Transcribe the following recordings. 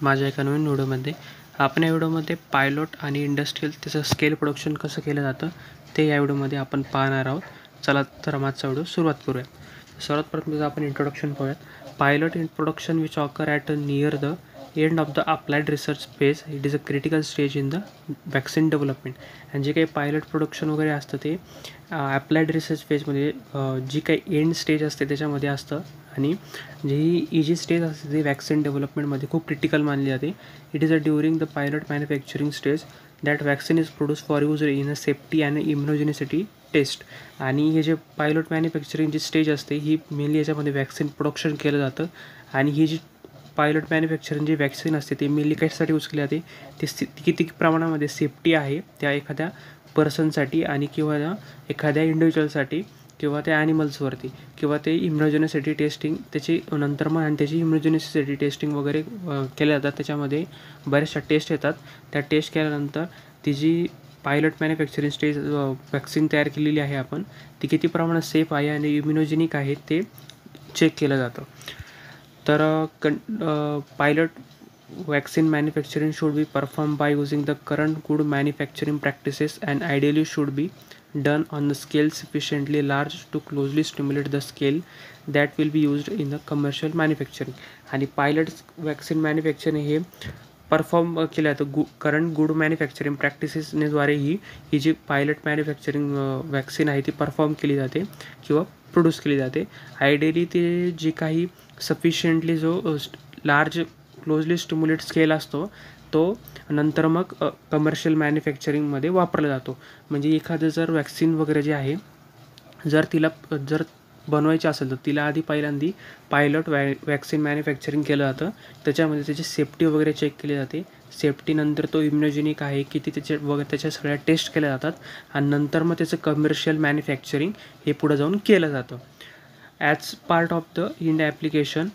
माझ्या एका नवीन व्हिडिओमध्ये आपण या व्हिडिओमध्ये पायलट आणि इंडस्ट्रियल त्याचं स्केल प्रोडक्शन कसं केलं जातं ते या व्हिडिओमध्ये आपण पाहणार आहोत. चला तर माझा व्हिडिओ सुरुवात करूया. सर्वात प्रथम आपण इंट्रोडक्शन पाहूयात. Pilot in production which occur at near the end of the applied research phase. It is a critical stage in the vaccine development. आणि जे काही पायलट प्रोडक्शन वगैरे असतं ते अप्लाइड रिसर्च फेजमध्ये जी काही एंड स्टेज असते त्याच्यामध्ये असतं. आणि जी स्टेज असते ती वॅक्सिन डेव्हलपमेंटमध्ये खूप क्रिटिकल मानली जाते. It is a during the pilot manufacturing stage that vaccine is produce for use in a safety and immunogenicity test. आणि हे जे पायलट मॅन्युफॅक्चरिंग जी स्टेज असते ही मेनली याच्यामध्ये वॅक्सिन प्रोडक्शन केलं जातं. आणि ही जी पायलट मॅन्युफॅक्चरिंग जी वॅक्सिन असते ते मेनली कशासाठी यूज केली जाते, ते किती प्रमाणामध्ये सेफ्टी आहे त्या एखाद्या पर्सनसाठी आणि किंवा एखाद्या इंडिव्हिज्युअलसाठी किंवा त्या ॲनिमल्सवरती किंवा ते इम्युनोजेनिसिटी टेस्टिंग त्याची नंतर मग आणि त्याची इम्युनोजेनिसिटी टेस्टिंग वगैरे केल्या जातात. त्याच्यामध्ये बऱ्याचशा टेस्ट येतात. त्या टेस्ट केल्यानंतर ती जी पायलट मॅन्युफॅक्चरिंग स्टेज वॅक्सिन तयार केलेली आहे आपण ती किती प्रमाणात सेफ आहे आणि इम्युनोजेनिक आहे ते चेक केलं जातं. तर pilot vaccine manufacturing should be performed by using the current good manufacturing practices and ideally should be done on the scale sufficiently large to closely stimulate the scale that will be used in the commercial manufacturing. आणि pilot vaccine manufacturing हे perform केलं जातं current good manufacturing प्रॅक्टिसेसनेद्वारे ही जी pilot manufacturing vaccine आहे ती perform केली जाते किंवा प्रोड्यूस केली जाते. आयडियली ते जी काही सफिशियंटली जो लार्ज क्लोजली स्टिम्युलेट स्केल असतो तो नंतर मग कमर्शियल मॅन्युफॅक्चरिंगमध्ये वापरला जातो. म्हणजे एखादं जर वॅक्सिन वगैरे जे आहे जर बनवायची असेल तर तिला आधी पहिल्यांदा पायलट वॅक्सिन मॅन्युफॅक्चरिंग केलं जातं. त्याच्यामध्ये त्याची सेफ्टी वगैरे चेक केली जाते. सेफ्टीनंतर तो इम्युनोजेनिक आहे किती त्याच्या सगळ्या टेस्ट केल्या जातात आणि नंतर मग त्याचं कमर्शियल मॅन्युफॅक्चरिंग हे पुढं जाऊन केलं जातं. As part of the end application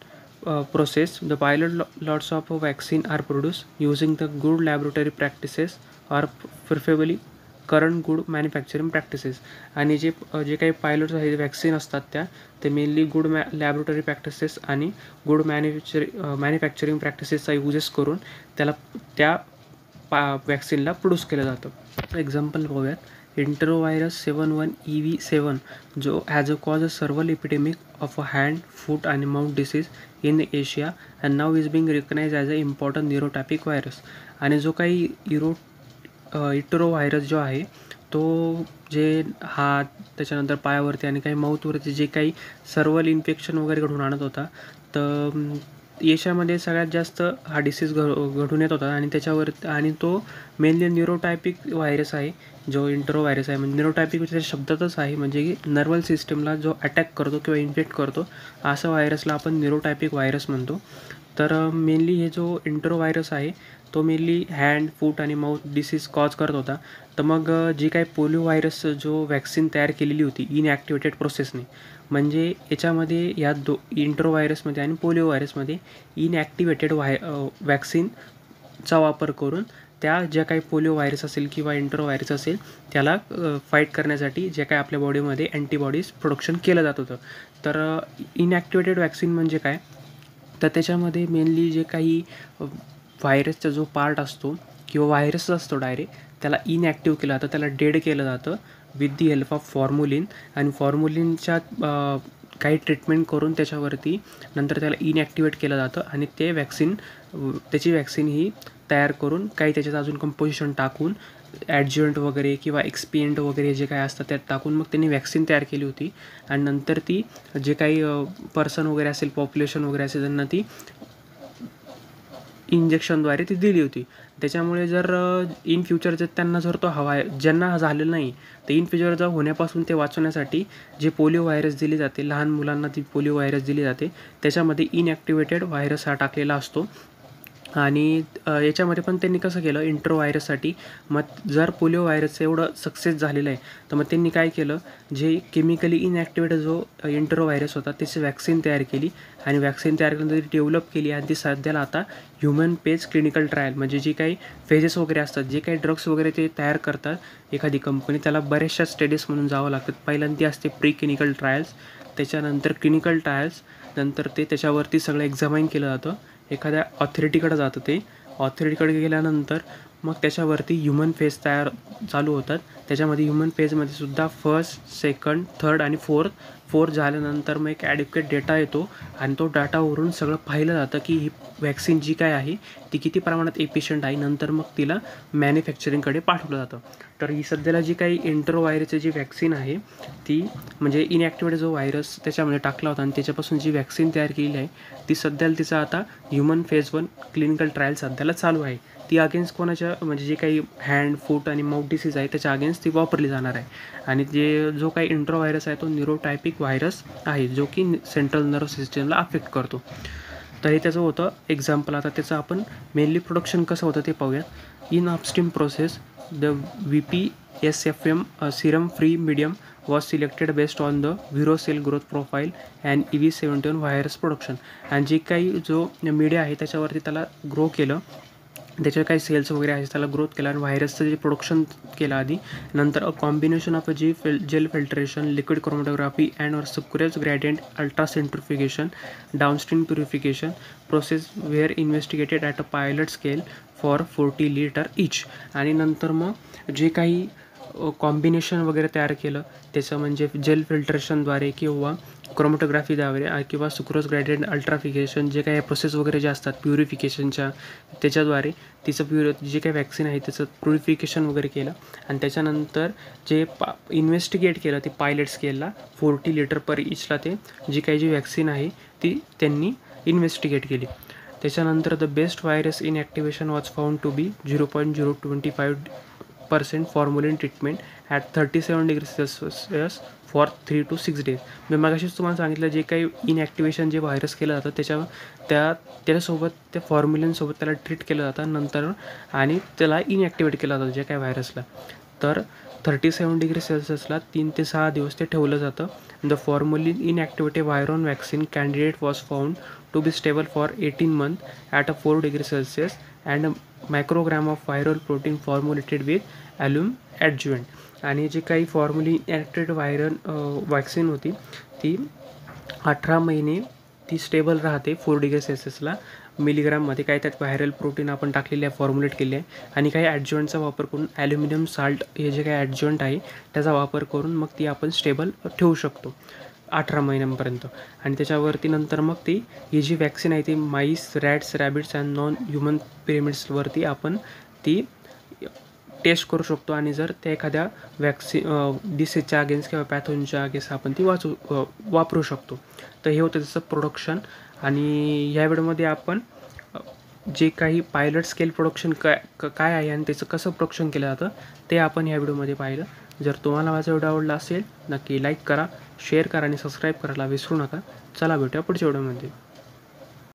process, the pilot lots of vaccine are produced using the good laboratory practices or preferably current good manufacturing practices. आणि जे काही पायलट आहे वॅक्सिन असतात ते मेनली गुड लॅबोरेटरी प्रॅक्टिसेस आणि good manufacturing प्रॅक्टिसेसचा uses करून त्या वॅक्सिनला produce केलं जातं. एक्झाम्पल पाहूयात. Enterovirus 71EV7 जो as a cause a several epidemic of a hand foot आणि mouth disease in Asia and now is being recognise as a important neurotropic virus. आणि जो काही इटेरोव्हायरस जो आहे तो जे हात त्याच्यानंतर पायावरती आणि काही माऊथवरती जे काही सर्वल इन्फेक्शन वगैरे घडून आणत होता तर एशियामध्ये सगळ्यात जास्त हा डिसीज घडून येत होता. आणि त्याच्यावर आणि तो मेनली न्यूरोटायपिक व्हायरस आहे जो इंटेरोव्हायरस आहे. म्हणजे न्यूरोटायपिक त्याच्या शब्दातच आहे म्हणजे की नर्वल सिस्टमला जो अटॅक करतो किंवा इन्फेक्ट करतो अशा व्हायरसला आपण न्यूरोटायपिक व्हायरस म्हणतो. तर मेनली हे जो इंटेरोव्हायरस आहे तो मेनली हँड फूट आणि माउथ डिसीज कॉज करत होता. तर मग जी काही पोलिओ व्हायरस जो वॅक्सिन तयार केलेली होती इनॲक्टिवेटेड प्रोसेसने, म्हणजे याच्यामध्ये या इंटेरोव्हायरसमध्ये आणि पोलिओ व्हायरसमध्ये इनॲक्टिवेटेड वॅक्सिनचा वापर करून त्या ज्या काही पोलिओ व्हायरस असेल किंवा इंटेरोव्हायरस असेल त्याला फाईट करण्यासाठी जे काही आपल्या बॉडीमध्ये अँटीबॉडीज प्रोडक्शन केलं जात होतं. तर इनॲक्टिवेटेड वॅक्सिन म्हणजे काय, तर त्याच्यामध्ये मेनली जे काही व्हायरसचा जो पार्ट असतो किंवा व्हायरस असतो डायरेक्ट त्याला इनॲक्टिव्ह केलं जातं, त्याला डेड केलं जातं विथ दी हेल्प ऑफ फॉर्मुलिन. आणि फॉर्मुलिनच्या काही ट्रीटमेंट करून त्याच्यावरती नंतर त्याला इनॲक्टिवेट केलं जातं आणि त्याची वॅक्सिन ही तयार करून काही त्याच्यात अजून कंपोजिशन टाकून ॲडज्युएंट वगैरे किंवा एक्सपिएंट वगैरे जे काय असतं त्यात टाकून मग त्यांनी वॅक्सिन तयार केली होती. आणि नंतर ती जे काही पर्सन वगैरे असेल पॉप्युलेशन वगैरे असेल त्यांना ती इंजेक्शनद्वारे ती दिली होती. त्याच्यामुळे जर इन फ्युचर त्यांना जर तो हवा आहे ज्यांना झालेलं नाही तर इन फ्युचर जर होण्यापासून ते वाचवण्यासाठी जे पोलिओ व्हायरस दिली जाते लहान मुलांना ती पोलिओ व्हायरस दिली जाते त्याच्यामध्ये इनॲक्टिवेटेड व्हायरस हा टाकलेला असतो. आणि याच्यामध्ये पण त्यांनी कसं केलं इंटेरोव्हायरससाठी, मग जर पोलिओ व्हायरस एवढं सक्सेस झालेलं आहे तर मग त्यांनी काय केलं, जे केमिकली इनॲक्टिवेटेड जो इंटेरोव्हायरस होता त्याची वॅक्सिन तयार केली. आणि वॅक्सिन तयार केल्यानंतर ती डेव्हलप केली आणि ती सध्याला आता ह्युमन पेज क्लिनिकल ट्रायल म्हणजे जे काही फेजेस वगैरे असतात, जे काही ड्रग्स वगैरे ते तयार करतात एखादी कंपनी त्याला बऱ्याचशा स्टेजेस म्हणून जावं लागतं. पहिल्यांदा असते प्री क्लिनिकल ट्रायल्स, त्याच्यानंतर क्लिनिकल ट्रायल्स, नंतर ते त्याच्यावरती सगळं एक्झामाईन केलं जातं. एखाद्या ऑथॉरिटीकडे जातं. ते ऑथॉरिटीकडे गेल्यानंतर मग त्याच्यावरती ह्युमन फेज चालू होतात. त्याच्यामध्ये ह्युमन फेजमध्ये सुद्धा फर्स्ट, सेकंड, थर्ड आणि फोर्थ झाल्यानंतर मग एक ॲडिक्वेट डेटा येतो आणि तो डाटावरून सगळं पाहिलं जातं की ही वॅक्सिन जी काय आहे ती किती प्रमाणात एफिशियंट आहे. नंतर मग तिला मॅन्युफॅक्चरिंगकडे पाठवलं जातं. तर ही सध्याला जी काही एंट्रोव्हायरसची जी वॅक्सिन आहे ती म्हणजे इनॲक्टिवेट जो व्हायरस त्याच्यामध्ये टाकला होता आणि त्याच्यापासून जी वॅक्सिन तयार केलेली आहे ती सध्याला तिचा आता ह्युमन फेज 1 क्लिनिकल ट्रायल सध्याला चालू आहे. ती अगेन्स्ट कोणाच्या म्हणजे जे काही हँड, फूट आणि माउथ डिसीज आहे त्याच्या अगेन्स्ट ती वापरली जाणार आहे. आणि जो काही इंट्रोव्हायरस आहे तो न्यूरोटायपिक व्हायरस आहे जो की सेंट्रल नर्व्ह सिस्टमला अफेक्ट करतो. तर हे त्याचं होतं एक्झाम्पल. आता त्याचं आपण मेनली प्रोडक्शन कसं होतं ते पाहूयात. In upstream process the VPSFM serum free medium was selected based on the Vero cell growth profile and EV71 virus production. आणि जे काही जो मीडिया आहे त्याच्यावरती त्याला ग्रो केलं, त्याचे काही सेल्स वगैरे आहे त्याला ग्रोथ केला आणि व्हायरसचं जे प्रोडक्शन केलं आधी. नंतर a combination of gel filtration, liquid chromatography and और sucrose gradient ultracentrifugation, downstream purification process were investigated at a pilot scale for 40 litre each. आणि नंतर मग जे काही कॉम्बिनेशन वगैरे तयार केलं त्याचं म्हणजे जेल फिल्ट्रेशनद्वारे किंवा क्रोमॅटोग्राफीद्वारे किंवा सुक्रोज ग्रेडियंट अल्ट्राफिकेशन जे काही प्रोसेस वगैरे जे असतात प्युरिफिकेशनच्या त्याच्याद्वारे तिचं जे काही वॅक्सिन आहे त्याचं प्युरिफिकेशन वगैरे केलं. आणि त्याच्यानंतर जे इन्व्हेस्टिगेट केलं ते पायलट स्केलला 40 लिटर पर इचला ते जी वॅक्सिन आहे ती त्यांनी इन्व्हेस्टिगेट केली. त्याच्यानंतर the best virus inactivation was found to be 0.025% formalin treatment at 37 degree Celsius for 3 to 6 days. मी मगाशीच तुम्हाला सांगितलं जे काही इनॲक्टिवेशन जे व्हायरस केलं जातं त्याच्यासोबत त्या फॉर्म्युलिनसोबत त्याला ट्रीट केलं जातं नंतर आणि त्याला इनॲक्टिवेट केलं जातं जे काही व्हायरसला. तर 37 डिग्री सेल्सिअसला 3 ते 6 दिवस ते ठेवलं जातं. The formalin inactivated virion vaccine candidate was found to be stable for 18 months at a 4 degree Celsius and microgram of viral protein formulated with alum adjuvant. आणि जे काही फॉर्म्युलिन इनॲक्टिवेटेड वॅक्सिन होती ती 18 महिने ती स्टेबल राहते 4 डिग्री सेल्सिअसला मिलीग्राममध्ये. काय त्यात व्हायरल प्रोटीन आपण टाकलेले आहे, फॉर्म्युलेट केले आहे आणि काही ॲडज्युएंटचा वापर करून ॲल्युमिनियम साल्ट हे जे काही ॲडज्युएंट आहे त्याचा वापर करून मग ती आपण स्टेबल ठेवू शकतो 18 महिन्यांपर्यंत. आणि त्याच्यावरती नंतर मग ही जी वॅक्सिन आहे ती mice, rats, rabbits and non human पिरेमिड्सवरती आपण ती टेस्ट करू शकतो. आणि जर त्या एखाद्या डिसीजच्या अगेन्स्ट किंवा पॅथोजनच्या अगेन्स्ट आपण ती वापरू शकतो. तर हे होतं त्याचं प्रोडक्शन. आणि ह्या व्हिडिओमध्ये आपण जे काही पायलट स्केल प्रोडक्शन काय आहे आणि त्याचं कसं प्रोडक्शन केलं जातं ते आपण ह्या व्हिडिओमध्ये पाहिलं. जर तुम्हाला माझा व्हिडिओ आवडला असेल नक्की लाईक करा, शेअर करा आणि सबस्क्राईब करायला विसरू नका. चला भेटूया पुढच्या व्हिडिओमध्ये.